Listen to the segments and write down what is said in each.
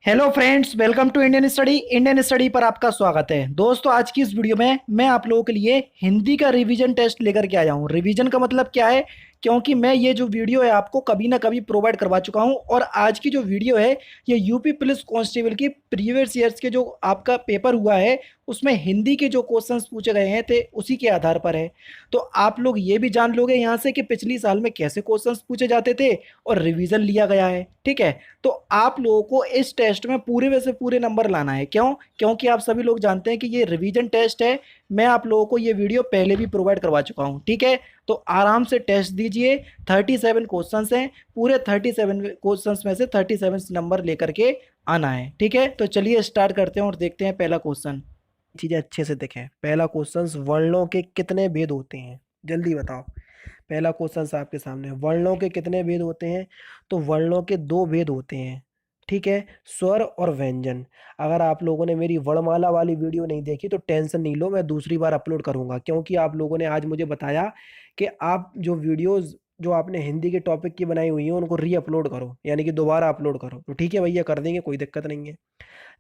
Hello friends, welcome to Indian study पर आपका स्वागत है। दोस्तों, आज की इस वीडियो में मैं आप लोगों के लिए हिंदी का रिवीजन टेस्ट लेकर के आया हूँ। रिवीजन का मतलब क्या है? क्योंकि मैं ये जो वीडियो है आपको कभी ना कभी प्रोवाइड करवा चुका हूँ, और आज की जो वीडियो है ये यूपी पुलिस कांस्टेबल की प्रीवियस ईयर्स के जो आपका पेपर हुआ है उसमें हिंदी के जो क्वेश्चंस पूछे गए हैं थे उसी के आधार पर है। तो आप लोग ये भी जान लोगे यहाँ से कि पिछली साल में कैसे क्वेश्चंस पूछे जाते थे और रिवीजन लिया गया है। ठीक है, तो आप लोगों को इस टेस्ट में पूरे वैसे पूरे नंबर लाना है। क्यों? क्योंकि आप सभी लोग जानते हैं कि ये रिवीजन टेस्ट है। मैं आप लोगों को ये वीडियो पहले भी प्रोवाइड करवा चुका हूँ। ठीक है, तो आराम से टेस्ट दीजिए। 37 क्वेश्चंस हैं, पूरे 37 क्वेश्चंस में से 37 नंबर लेकर के आना है। ठीक है, तो चलिए स्टार्ट करते हैं और देखते हैं पहला क्वेश्चन। चीजें अच्छे से देखें। पहला क्वेश्चन, वर्णों के कितने भेद होते हैं? जल्दी बताओ। पहला क्वेश्चन आपके सामने, वर्णों के कितने भेद होते हैं? तो वर्णों के दो भेद होते हैं। ठीक है, स्वर और व्यंजन। अगर आप लोगों ने मेरी वर्णमाला वाली वीडियो नहीं देखी तो टेंशन नहीं लो, मैं दूसरी बार अपलोड करूंगा, क्योंकि आप लोगों ने आज मुझे बताया कि आप जो वीडियोस जो आपने हिंदी के टॉपिक की बनाई हुई है उनको री अपलोड करो, यानी कि दोबारा अपलोड करो। तो ठीक है भैया, कर देंगे, कोई दिक्कत नहीं है।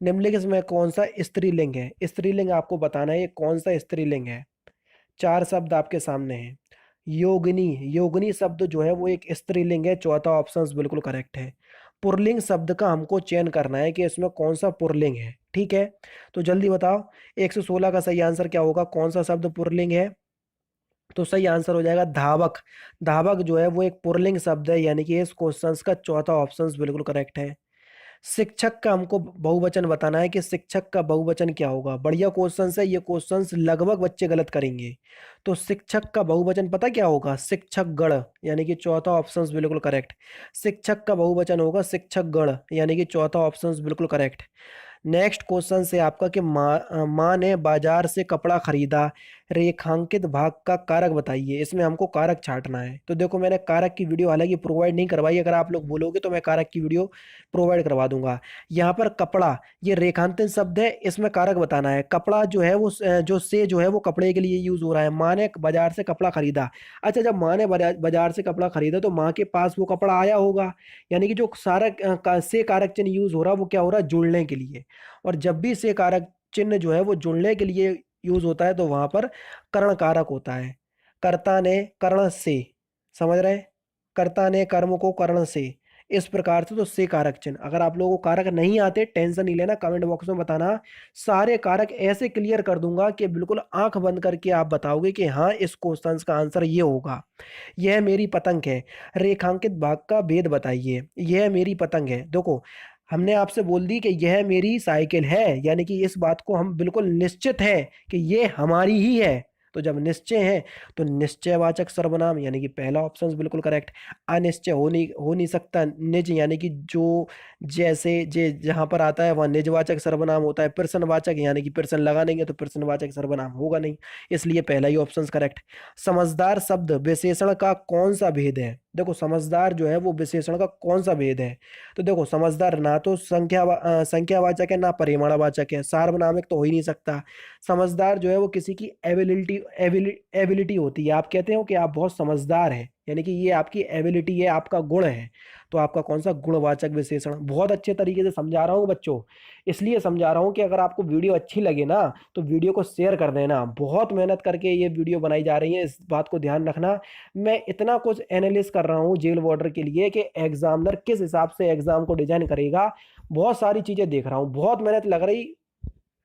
निम्नलिखित में कौन सा स्त्रीलिंग है? स्त्रीलिंग आपको बताना है, ये कौन सा स्त्रीलिंग है। चार शब्द आपके सामने हैं। योगिनी, योगिनी शब्द जो है वो एक स्त्रीलिंग है, चौथा ऑप्शन बिल्कुल करेक्ट है। पुरलिंग शब्द का हमको चयन करना है कि इसमें कौन सा पुरलिंग है। ठीक है, तो जल्दी बताओ 116 का सही आंसर क्या होगा? कौन सा शब्द पुरलिंग है? तो सही आंसर हो जाएगा धावक। धावक जो है वो एक पुरलिंग शब्द है, यानी कि इस क्वेश्चन का चौथा ऑप्शन बिल्कुल करेक्ट है। शिक्षक का हमको बहुवचन बताना है कि शिक्षक का बहुवचन क्या होगा। बढ़िया क्वेश्चन है ये, क्वेश्चन लगभग बच्चे गलत करेंगे। तो शिक्षक का बहुवचन पता क्या होगा? शिक्षक गण, यानी कि चौथा ऑप्शन बिल्कुल करेक्ट। शिक्षक का बहुवचन होगा शिक्षक गण, यानी कि चौथा ऑप्शन बिल्कुल करेक्ट। नेक्स्ट क्वेश्चन से आपका कि माँ ने बाजार से कपड़ा खरीदा, रेखांकित भाग का कारक बताइए। इसमें हमको कारक छांटना है। तो देखो, मैंने कारक की वीडियो हालांकि प्रोवाइड नहीं करवाई, अगर आप लोग बोलोगे तो मैं कारक की वीडियो प्रोवाइड करवा दूंगा। यहाँ पर कपड़ा, ये रेखांकित शब्द है, इसमें कारक बताना है। कपड़ा जो है वो जो से जो है वो कपड़े के लिए यूज हो रहा है। माँ ने बाजार से कपड़ा खरीदा। अच्छा, जब माँ ने बाजार से कपड़ा खरीदा तो माँ के पास वो कपड़ा आया होगा, यानी कि जो सारा से कारक चिन्ह यूज हो रहा है वो क्या हो रहा है? जुड़ने के लिए। और जब भी से कारक चिन्ह जो है वो जुड़ने के लिए यूज होता है तो वहां पर कर्ण कारक होता है। कर्ता ने कर्ण से, समझ रहे हैं? कर्ता ने कर्म को कर्ण से, इस प्रकार से तो से कारक चिन्ह। अगर आप लोगों को कारक नहीं आते टेंशन नहीं लेना, कमेंट बॉक्स में बताना। सारे कारक ऐसे क्लियर कर दूंगा कि बिल्कुल आंख बंद करके आप बताओगे कि हाँ, इस क्वेश्चन का आंसर ये होगा। यह मेरी पतंग है, रेखांकित भाग का भेद बताइए। यह मेरी पतंग है, देखो हमने आपसे बोल दी कि यह मेरी साइकिल है, यानी कि इस बात को हम बिल्कुल निश्चित है कि ये हमारी ही है। तो जब निश्चय है तो निश्चयवाचक सर्वनाम, यानी कि पहला ऑप्शन बिल्कुल करेक्ट। अनिश्चय हो नहीं सकता। निज, यानी कि जो जैसे जे जहां पर आता है वह निजवाचक सर्वनाम होता है। प्रश्नवाचक, यानी कि प्रश्न लगा देंगे तो प्रश्नवाचक सर्वनाम होगा नहीं, इसलिए पहला ही ऑप्शन करेक्ट। समझदार शब्द विशेषण का कौन सा भेद है? देखो, समझदार जो है वो विशेषण का कौन सा भेद है? तो देखो, समझदार ना तो संख्यावाचक है ना परिमाणवाचक है, सार्वनामिक तो हो ही नहीं सकता। समझदार जो है वो किसी की एबिलिटी होती है। आप कहते हो कि आप बहुत समझदार हैं, यानी कि ये आपकी एबिलिटी है, आपका गुण है। तो आपका कौन सा गुणवाचक विशेषण? बहुत अच्छे तरीके से समझा रहा हूँ बच्चों, इसलिए समझा रहा हूँ कि अगर आपको वीडियो अच्छी लगे ना तो वीडियो को शेयर कर देना। बहुत मेहनत करके ये वीडियो बनाई जा रही है, इस बात को ध्यान रखना। मैं इतना कुछ एनालिस कर रहा हूँ जेल वार्डर के लिए कि एग्जामिनर किस हिसाब से एग्जाम को डिजाइन करेगा, बहुत सारी चीजें देख रहा हूँ, बहुत मेहनत लग रही।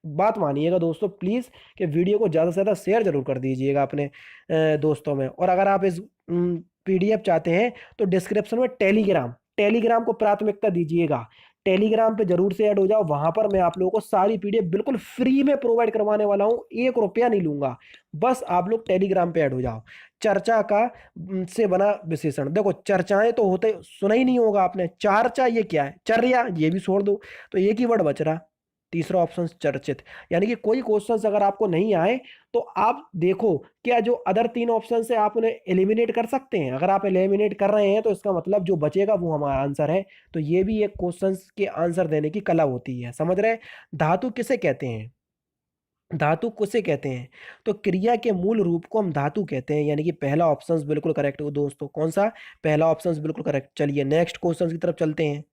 बात मानिएगा दोस्तों प्लीज, कि वीडियो को ज्यादा से ज्यादा शेयर जरूर कर दीजिएगा अपने दोस्तों में। और अगर आप इस पीडीएफ चाहते हैं तो डिस्क्रिप्शन में टेलीग्राम, टेलीग्राम को प्राथमिकता दीजिएगा। टेलीग्राम पे जरूर से ऐड हो जाओ, वहां पर मैं आप लोगों को सारी पीडीएफ बिल्कुल फ्री में प्रोवाइड करवाने वाला हूं, 1 रुपया नहीं लूंगा। बस आप लोग टेलीग्राम पे ऐड हो जाओ। चर्चा का से बना विशेषण, देखो चर्चाएं तो होते सुना ही नहीं होगा आपने। चार्चा ये क्या है? चर्या, ये भी छोड़ दो, तो एक ही वर्ड बच रहा। तीसरा ऑप्शन चर्चित। यानी कि कोई क्वेश्चंस अगर आपको नहीं आए तो आप देखो क्या जो अदर तीन ऑप्शन है आप उन्हें एलिमिनेट कर सकते हैं। अगर आप एलिमिनेट कर रहे हैं तो इसका मतलब जो बचेगा वो हमारा आंसर है। तो ये भी एक क्वेश्चंस के आंसर देने की कला होती है, समझ रहे हैं? धातु किसे कहते हैं? धातु किसे कहते हैं? तो क्रिया के मूल रूप को हम धातु कहते हैं, यानी कि पहला ऑप्शन बिल्कुल करेक्ट हो दोस्तों। कौन सा? पहला ऑप्शन बिल्कुल करेक्ट। चलिए नेक्स्ट क्वेश्चन की तरफ चलते हैं।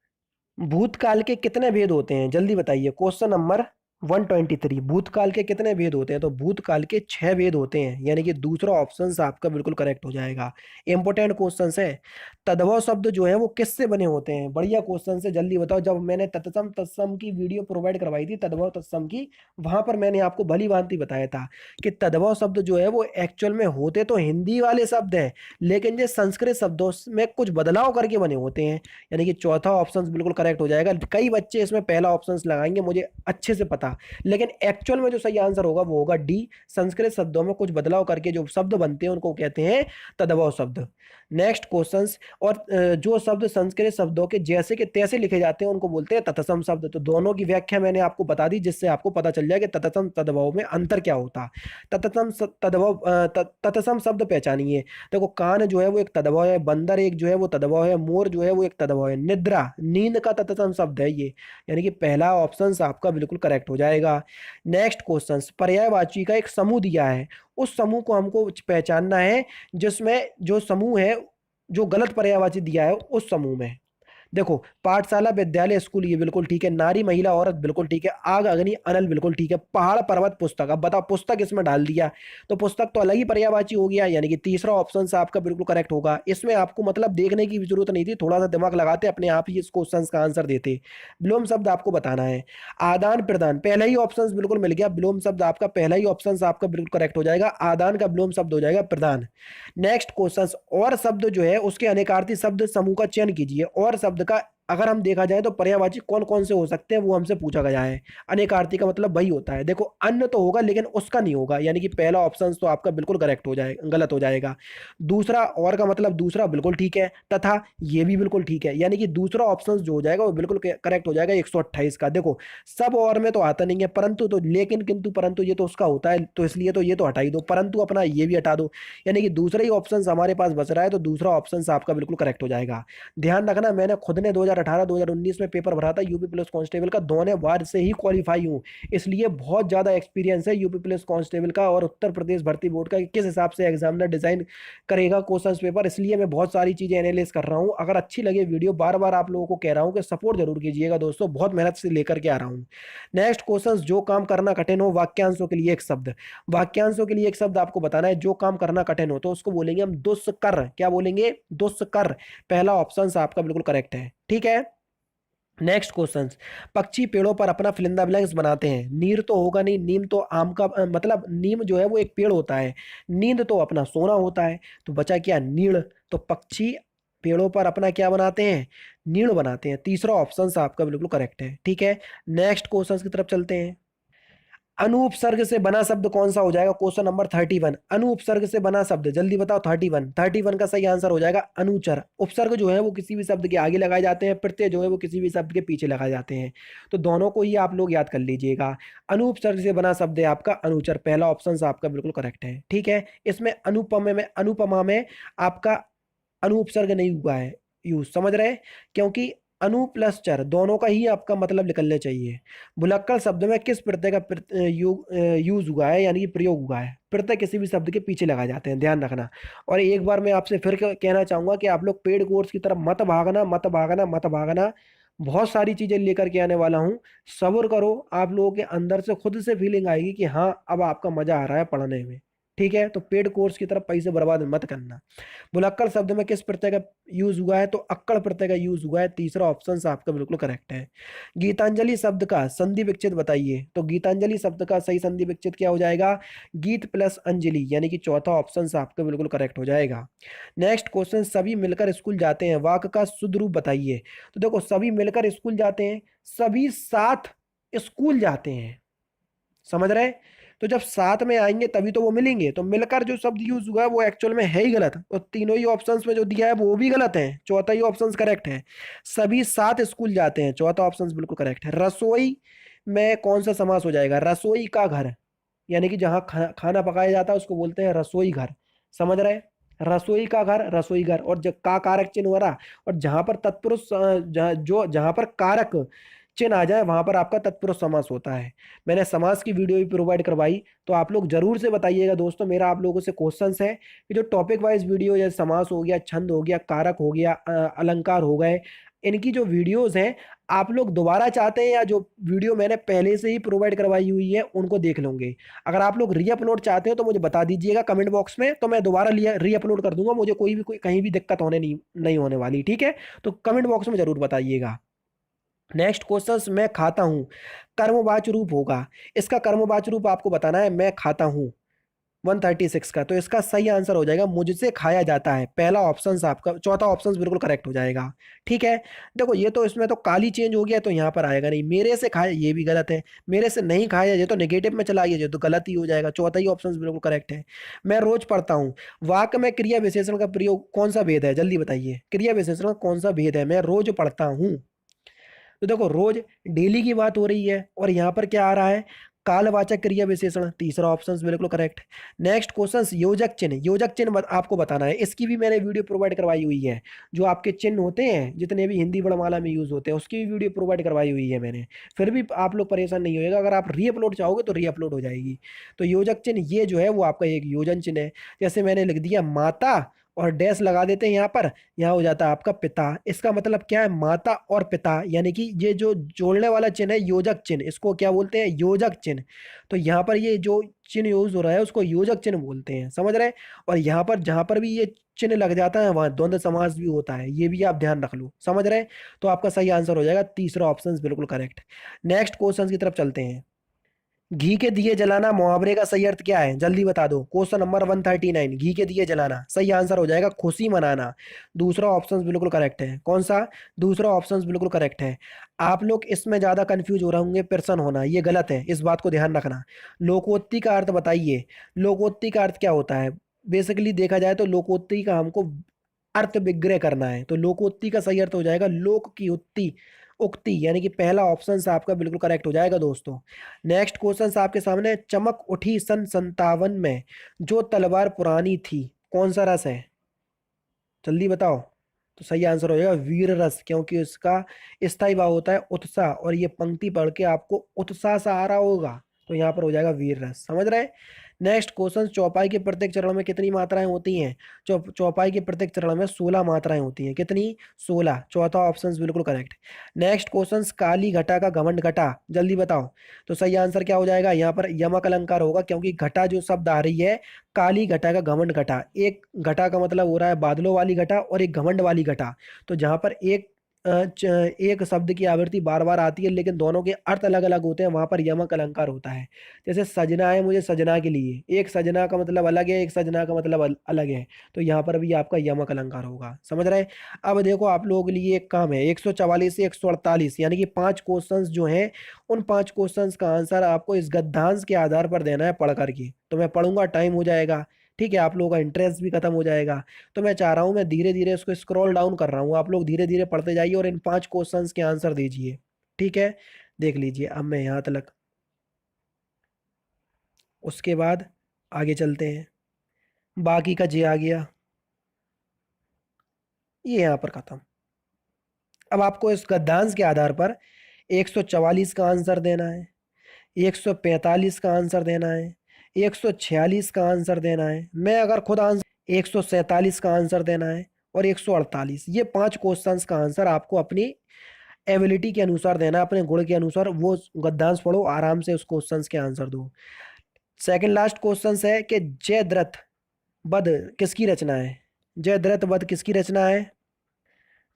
भूतकाल के कितने भेद होते हैं, जल्दी बताइए। क्वेश्चन नंबर 123, भूतकाल के कितने भेद होते हैं? तो भूतकाल के 6 भेद होते हैं, यानी कि दूसरा ऑप्शन आपका बिल्कुल करेक्ट हो जाएगा। इंपॉर्टेंट क्वेश्चन है। तद्भव शब्द जो है वो किससे बने होते हैं? बढ़िया क्वेश्चन है, जल्दी बताओ। जब मैंने तत्सम तत्सम की वीडियो प्रोवाइड करवाई थी, तद्भव तत्सम की, वहां पर मैंने आपको भली भांति बताया था कि तद्भव शब्द जो है वो एक्चुअल में होते तो हिंदी वाले शब्द हैं, लेकिन ये संस्कृत शब्दों में कुछ बदलाव करके बने होते हैं। यानी कि चौथा ऑप्शन बिल्कुल करेक्ट हो जाएगा। कई बच्चे इसमें पहला ऑप्शन लगाएंगे, मुझे अच्छे से पता, लेकिन एक्चुअल में जो सही आंसर होगा वो होगा डी। संस्कृत शब्दों में कुछ बदलाव करके जो शब्द बनते हैं उनको कहते हैं तद्भव शब्द। Next questions. और जो शब्द संस्कृत शब्दों के जैसे के तैसे लिखे जाते हैं उनको बोलते हैं तत्सम शब्द। तो दोनों की व्याख्या मैंने आपको बता दी, जिससे आपको पता चल जाए कि तत्सम तद्भव में अंतर क्या होता। तद्भव तत्सम शब्द पहचानिए। देखो, कान जो है वो एक तद्भव है, बंदर एक जो है वो तद्भव है, मोर जो है वो एक तद्भव है, निद्रा नींद का तत्सम शब्द है ये। यानी कि पहला ऑप्शन आपका बिल्कुल करेक्ट हो जाएगा। Next question. पर्यायवाची का एक समूह दिया है, उस समूह को हमको पहचानना है, जिसमें जो समूह है, जो गलत पर्यायवाची दिया है उस समूह में। देखो, पाठशाला विद्यालय स्कूल ये बिल्कुल ठीक है, नारी महिला औरत बिल्कुल ठीक है, आग अग्नि अनल बिल्कुल ठीक है, पहाड़ पर्वत पुस्तक। अब बताओ पुस्तक इसमें डाल दिया तो पुस्तक तो अलग ही पर्यायवाची हो गया, यानी कि तीसरा ऑप्शन आपका बिल्कुल करेक्ट होगा। इसमें आपको मतलब देखने की भी जरूरत नहीं थी, थोड़ा सा दिमाग लगाते अपने आप ही इस क्वेश्चन का आंसर देते। विलोम शब्द आपको बताना है। आदान प्रदान, पहला ही ऑप्शन बिल्कुल मिल गया, विलोम शब्द आपका पहला ही ऑप्शन आपका बिल्कुल करेक्ट हो जाएगा। आदान का विलोम शब्द हो जाएगा प्रदान। Next question. और शब्द जो है उसके अनेकार्थी शब्द समूह का चयन कीजिए। और शब्द का अगर हम देखा जाए तो पर्यायवाची कौन कौन से हो सकते हैं वो हमसे पूछा गया है। अनेकार्थी का मतलब वही होता है। देखो, अन्न तो होगा लेकिन उसका नहीं होगा, यानी कि पहला ऑप्शन तो आपका बिल्कुल करेक्ट हो जाएगा, गलत हो जाएगा। दूसरा, और का मतलब दूसरा बिल्कुल ठीक है, तथा ये भी बिल्कुल ठीक है, यानी कि दूसरा ऑप्शन जो हो जाएगा वो बिल्कुल करेक्ट हो जाएगा 128 का। देखो, सब और में तो आता नहीं है, परंतु तो लेकिन किंतु परंतु ये तो उसका होता है, तो इसलिए तो ये तो हटा ही दो, परंतु अपना ये भी हटा दो, यानी कि दूसरा ही ऑप्शन हमारे पास बच रहा है, तो दूसरा ऑप्शन आपका बिल्कुल करेक्ट हो जाएगा। ध्यान रखना, मैंने खुद ने 2018-2019 में पेपर भरा था यूपी पुलिस कांस्टेबल का, दोनों बार से ही क्वालिफाई हूँ, इसलिए बहुत ज़्यादा एक्सपीरियंस है यूपी पुलिस कांस्टेबल का और उत्तर प्रदेश भर्ती बोर्ड का कि किस हिसाब से एग्जामिनर डिजाइन करेगा क्वेश्चन पेपर। इसलिए मैं बहुत सारी चीज़ें एनालाइज कर रहा हूँ। अगर अच्छी लगे वीडियो, बार बार आप लोगों को कह रहा हूँ कि सपोर्ट जरूर कीजिएगा दोस्तों, बहुत मेहनत से लेकर के आ रहा हूँ। Next question. जो काम करना कठिन हो, वाक्यांशों के लिए एक शब्द। वाक्यांशों के लिए एक शब्द आपको बताना है, जो काम करना कठिन हो तो उसको बोलेंगे हम दुष्कर। क्या बोलेंगे? दुष्कर। पहला ऑप्शन आपका बिल्कुल करेक्ट है, ठीक है। Next question. पक्षी पेड़ों पर अपना फिलिंदा ब्लैंक्स बनाते हैं। नीर तो होगा नहीं, नीम तो आम का मतलब नीम जो है वो एक पेड़ होता है, नींद तो अपना सोना होता है, तो बचा क्या? नीड़। तो पक्षी पेड़ों पर अपना क्या बनाते हैं? नीड़ बनाते हैं। तीसरा ऑप्शन आपका बिल्कुल करेक्ट है, ठीक है। नेक्स्ट क्वेश्चन की तरफ चलते हैं। अनुपसर्ग से बना शब्द कौन सा हो जाएगा? Question number 31। अनुपसर्ग से बना शब्द, जल्दी बताओ। 31 का सही आंसर हो जाएगा अनुचर। उपसर्ग जो है वो किसी भी शब्द के आगे लगाए जाते हैं, प्रत्यय जो है वो किसी भी शब्द के पीछे लगाए जाते हैं, तो दोनों को ही आप लोग याद कर लीजिएगा। अनुपसर्ग से बना शब्द है आपका अनुचर, पहला ऑप्शन आपका बिल्कुल करेक्ट है, ठीक है। इसमें अनुपमा में आपका अनुपसर्ग नहीं हुआ है यूज, समझ रहे हैं? क्योंकि अनु प्लस चर दोनों का ही आपका मतलब निकलने चाहिए। भुलक्कड़ शब्द में किस प्रत्यय का यूज हुआ है, यानी कि प्रयोग हुआ है? प्रत्यय किसी भी शब्द के पीछे लगाए जाते हैं, ध्यान रखना। और एक बार मैं आपसे फिर कहना चाहूंगा कि आप लोग पेड कोर्स की तरफ मत भागना, मत भागना, मत भागना। बहुत सारी चीजें लेकर के आने वाला हूँ, सब्र करो। आप लोगों के अंदर से खुद से फीलिंग आएगी कि हाँ अब आपका मजा आ रहा है पढ़ने में, ठीक है। तो पेड कोर्स की तरफ पैसे बर्बाद मत करना। भुलक्कड़ शब्द में किस प्रत्यय का यूज हुआ है? तो अक्कड़ प्रत्यय का यूज हुआ है, तीसरा ऑप्शन आपका बिल्कुल करेक्ट है। गीतांजलि शब्द का संधि विच्छेद बताइए। तो गीतांजलि शब्द का सही संधि विच्छेद क्या हो जाएगा? गीत प्लस अंजलि, यानी कि चौथा ऑप्शन आपका बिल्कुल करेक्ट हो जाएगा। Next question. सभी मिलकर स्कूल जाते हैं, वाक्य का शुद्ध रूप बताइए। तो देखो, सभी मिलकर स्कूल जाते हैं, सभी साथ स्कूल जाते हैं, समझ रहे? तो जब साथ में आएंगे तभी तो वो मिलेंगे, तो मिलकर जो शब्द यूज हुआ है वो एक्चुअल में है ही गलत, और तीनों ही ऑप्शंस में जो दिया है वो भी गलत है, चौथा ही ऑप्शन करेक्ट है। सभी साथ स्कूल जाते हैं, चौथा ऑप्शन बिल्कुल करेक्ट है। रसोई में कौन सा समास हो जाएगा? रसोई का घर, यानी कि जहाँ खाना पकाया जाता है उसको बोलते हैं रसोई घर, समझ रहे? रसोई का घर, रसोई घर, और का कारक चिन्ह हो रहा, और जहां पर तत्पुरुष जहां पर कारक चिन्ह आ जाए वहां पर आपका तत्पुरुष समास होता है। मैंने समास की वीडियो भी प्रोवाइड करवाई, तो आप लोग जरूर से बताइएगा दोस्तों। मेरा आप लोगों से क्वेश्चन है कि जो टॉपिक वाइज वीडियो, जैसे समास हो गया, छंद हो गया, कारक हो गया, अलंकार हो गए, इनकी जो वीडियोस हैं आप लोग दोबारा चाहते हैं या जो वीडियो मैंने पहले से ही प्रोवाइड करवाई हुई है उनको देख लोगे। अगर आप लोग री अपलोड चाहते हो तो मुझे बता दीजिएगा कमेंट बॉक्स में, तो मैं दोबारा री अपलोड कर दूंगा। मुझे कोई कहीं भी दिक्कत होने नहीं होने वाली, ठीक है। तो कमेंट बॉक्स में जरूर बताइएगा। नेक्स्ट क्वेश्चन, मैं खाता हूं कर्मवाची रूप होगा। इसका कर्मवाची रूप आपको बताना है, मैं खाता हूं 136 का। तो इसका सही आंसर हो जाएगा मुझसे खाया जाता है। पहला ऑप्शन आपका, चौथा ऑप्शन बिल्कुल करेक्ट हो जाएगा। ठीक है। देखो ये तो इसमें तो काली चेंज हो गया तो यहाँ पर आएगा नहीं। मेरे से खाया ये भी गलत है, मेरे से नहीं खाया ये तो नेगेटिव में चला गया, ये तो गलत ही हो जाएगा। चौथा ही ऑप्शन बिल्कुल करेक्ट है। मैं रोज पढ़ता हूँ, वाक्य में क्रिया विशेषण का प्रयोग कौन सा भेद है, जल्दी बताइए। क्रिया विशेषण का कौन सा भेद है, मैं रोज पढ़ता हूँ। तो देखो रोज डेली की बात हो रही है और यहाँ पर क्या आ रहा है, कालवाचक क्रिया विशेषण। तीसरा ऑप्शन बिल्कुल करेक्ट। नेक्स्ट क्वेश्चन, योजक चिन्ह। योजक चिन्ह आपको बताना है, इसकी भी मैंने वीडियो प्रोवाइड करवाई हुई है। जो आपके चिन्ह होते हैं जितने भी हिंदी वर्णमाला में यूज होते हैं उसकी भी वीडियो प्रोवाइड करवाई हुई है मैंने। फिर भी आप लोग परेशान नहीं होएगा, अगर आप री अपलोड चाहोगे तो री अपलोड हो जाएगी। तो योजक चिन्ह ये जो है वो आपका एक योजन चिन्ह है। जैसे मैंने लिख दिया माता और डैश लगा देते हैं यहाँ पर, यहाँ हो जाता है आपका पिता। इसका मतलब क्या है, माता और पिता, यानी कि ये जो जोड़ने वाला चिन्ह है योजक चिन्ह, इसको क्या बोलते हैं, योजक चिन्ह। तो यहाँ पर ये जो चिन्ह यूज हो रहा है उसको योजक चिन्ह बोलते हैं, समझ रहे हैं। और यहाँ पर जहां पर भी ये चिन्ह लग जाता है वहां द्वंद्व समास भी होता है, ये भी आप ध्यान रख लो, समझ रहे हैं। तो आपका सही आंसर हो जाएगा तीसरा ऑप्शन बिल्कुल करेक्ट। नेक्स्ट क्वेश्चन की तरफ चलते हैं। घी के दिए जलाना मुहावरे का सही अर्थ क्या है, जल्दी बता दो। क्वेश्चन नंबर 139, घी के दिए जलाना सही आंसर हो जाएगा खुशी मनाना। दूसरा ऑप्शन बिल्कुल करेक्ट है। कौन सा, दूसरा ऑप्शन बिल्कुल करेक्ट है। आप लोग इसमें ज्यादा कंफ्यूज हो रहे होंगे, प्रसन्न होना ये गलत है, इस बात को ध्यान रखना। लोकोक्ति का अर्थ बताइए, लोकोक्ति का अर्थ क्या होता है। बेसिकली देखा जाए तो लोकोक्ति का हमको अर्थ विग्रह करना है, तो लोकोक्ति का सही अर्थ हो जाएगा लोक की उत्ति, उक्ति, यानी कि पहला ऑप्शन आपका बिल्कुल करेक्ट हो जाएगा दोस्तों। नेक्स्ट क्वेश्चन आपके सामने, चमक उठी सन 57 में जो तलवार पुरानी थी, कौन सा रस है, जल्दी बताओ। तो सही आंसर हो जाएगा वीर रस, क्योंकि इसका स्थायी भाव होता है उत्साह, और ये पंक्ति पढ़ के आपको उत्साह सा आ रहा होगा, तो यहाँ पर हो जाएगा वीर रस, समझ रहे हैं। नेक्स्ट क्वेश्चन, चौपाई के प्रत्येक चरण में कितनी मात्राएं होती हैं। चौपाई के प्रत्येक चरण में 16 मात्राएं होती हैं, कितनी, 16। चौथा ऑप्शन बिल्कुल करेक्ट। नेक्स्ट क्वेश्चन, काली घटा का घमंड घटा, जल्दी बताओ। तो सही आंसर क्या हो जाएगा, यहाँ पर यमक अलंकार होगा, क्योंकि घटा जो शब्द आ रही है, काली घटा का घमंड घटा, एक घटा का मतलब हो रहा है बादलों वाली घटा और एक घमंड वाली घटा। तो जहां पर एक शब्द की आवृत्ति बार बार आती है लेकिन दोनों के अर्थ अलग अलग होते हैं, वहां पर यमक अलंकार होता है। जैसे सजना है मुझे सजना के लिए, एक सजना का मतलब अलग है, एक सजना का मतलब अलग है, तो यहाँ पर भी आपका यमक अलंकार होगा, समझ रहे हैं। अब देखो आप लोगों के लिए एक काम है, 144 से 148 यानी कि 5 क्वेश्चंस जो हैं, उन 5 क्वेश्चंस का आंसर आपको इस गद्यांश के आधार पर देना है पढ़ करके। तो मैं पढ़ूंगा, टाइम हो जाएगा, ठीक है, आप लोगों का इंटरेस्ट भी खत्म हो जाएगा। तो मैं चाह रहा हूँ, मैं धीरे धीरे इसको स्क्रॉल डाउन कर रहा हूँ, आप लोग धीरे धीरे पढ़ते जाइए और इन 5 क्वेश्चंस के आंसर दीजिए, ठीक है। देख लीजिए, अब मैं यहाँ तक, उसके बाद आगे चलते हैं। बाकी का जे आ गया, ये यहाँ पर खत्म। अब आपको इस गद्यांश के आधार पर 144 का आंसर देना है, 145 का आंसर देना है, 146 का आंसर देना है, मैं अगर खुद आंसर 147 का आंसर देना है, और 148। ये 5 क्वेश्चंस का आंसर आपको अपनी एबिलिटी के अनुसार देना है, अपने गुण के अनुसार। वो गद्यांश पढ़ो आराम से, उस क्वेश्चंस के आंसर दो। सेकंड लास्ट क्वेश्चन है कि जयद्रथ वध किसकी रचना है, जयद्रथ वध किसकी रचना है।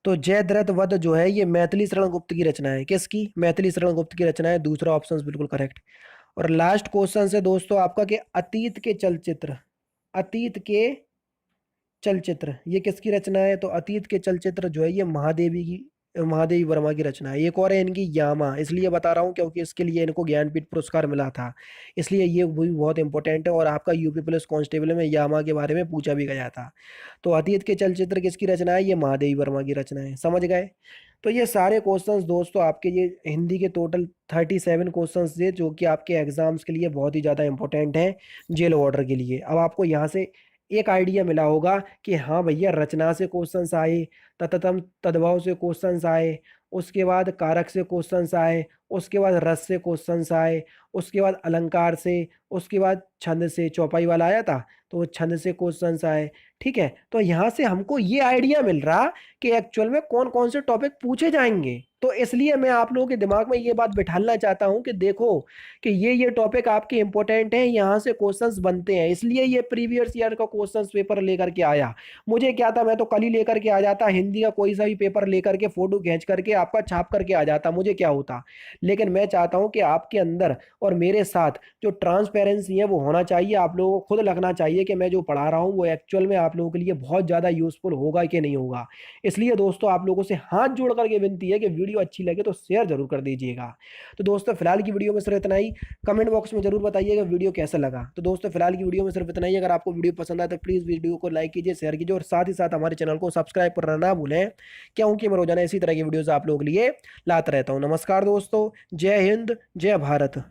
तो जयद्रथ वध जो है ये मैथिली शरण गुप्त की रचना है, किसकी, मैथिली शरण गुप्त की रचना है। दूसरा ऑप्शन बिल्कुल करेक्ट। और लास्ट क्वेश्चन है दोस्तों आपका कि अतीत के चलचित्र, अतीत के चलचित्र ये किसकी रचना है। तो अतीत के चलचित्र जो है ये महादेवी वर्मा की रचना है। एक और है इनकी यामा, इसलिए बता रहा हूँ क्योंकि इसके लिए इनको ज्ञानपीठ पुरस्कार मिला था, इसलिए ये भी बहुत इंपॉर्टेंट है। और आपका यूपी पुलिस कांस्टेबल में यामा के बारे में पूछा भी गया था। तो अतीत के चलचित्र किसकी रचना है, ये महादेवी वर्मा की रचना है, समझ गए। तो ये सारे क्वेश्चंस दोस्तों आपके, ये हिंदी के टोटल 37 क्वेश्चंस थे जो कि आपके एग्जाम्स के लिए बहुत ही ज़्यादा इंपॉर्टेंट हैं, जेल ऑर्डर के लिए। अब आपको यहाँ से एक आइडिया मिला होगा कि हाँ भैया रचना से क्वेश्चंस आए, तततम तद्भव से क्वेश्चंस आए, उसके बाद कारक से क्वेश्चंस आए, उसके बाद रस से क्वेश्चंस आए, उसके बाद अलंकार से, उसके बाद छंद से, चौपाई वाला आया था तो वो छंद से क्वेश्चंस आए। ठीक है, तो यहाँ से हमको ये आइडिया मिल रहा कि एक्चुअल में कौन कौन से टॉपिक पूछे जाएंगे। तो इसलिए मैं आप लोगों के दिमाग में ये बात बिठाना चाहता हूँ कि देखो कि ये टॉपिक आपके इंपॉर्टेंट हैं, यहाँ से क्वेश्चंस बनते हैं, इसलिए ये प्रीवियस ईयर का क्वेश्चंस पेपर लेकर के आया। मुझे क्या था, मैं तो कल ही लेकर के आ जाता, हिंदी का कोई सा भी पेपर लेकर के फोटो खींच करके आपका छाप करके आ जाता, मुझे क्या होता। लेकिन मैं चाहता हूँ कि आपके अंदर और मेरे साथ जो ट्रांसपेरेंसी है वो होना चाहिए। आप लोगों को खुद लगना चाहिए कि मैं जो पढ़ा रहा हूँ वो एक्चुअल में आप लोगों के लिए बहुत ज़्यादा यूजफुल होगा कि नहीं होगा। इसलिए दोस्तों आप लोगों से हाथ जोड़ करके विनती है कि वीडियो अच्छी लगे तो शेयर जरूर कर दीजिएगा। तो दोस्तों फिलहाल की वीडियो में सिर्फ इतना ही। कमेंट बॉक्स में जरूर बताइएगा वीडियो कैसा लगा। तो दोस्तों फिलहाल की वीडियो में सिर्फ इतना ही। अगर आपको वीडियो पसंद आए तो प्लीज़ वीडियो को लाइक कीजिए, शेयर कीजिए और साथ ही साथ हमारे चैनल को सब्सक्राइब करना ना भूलें, क्योंकि मैं रोजाना इसी तरह की वीडियोस आप लोगों के लिए लाता रहता हूँ। नमस्कार दोस्तों, जय हिंद, जय भारत।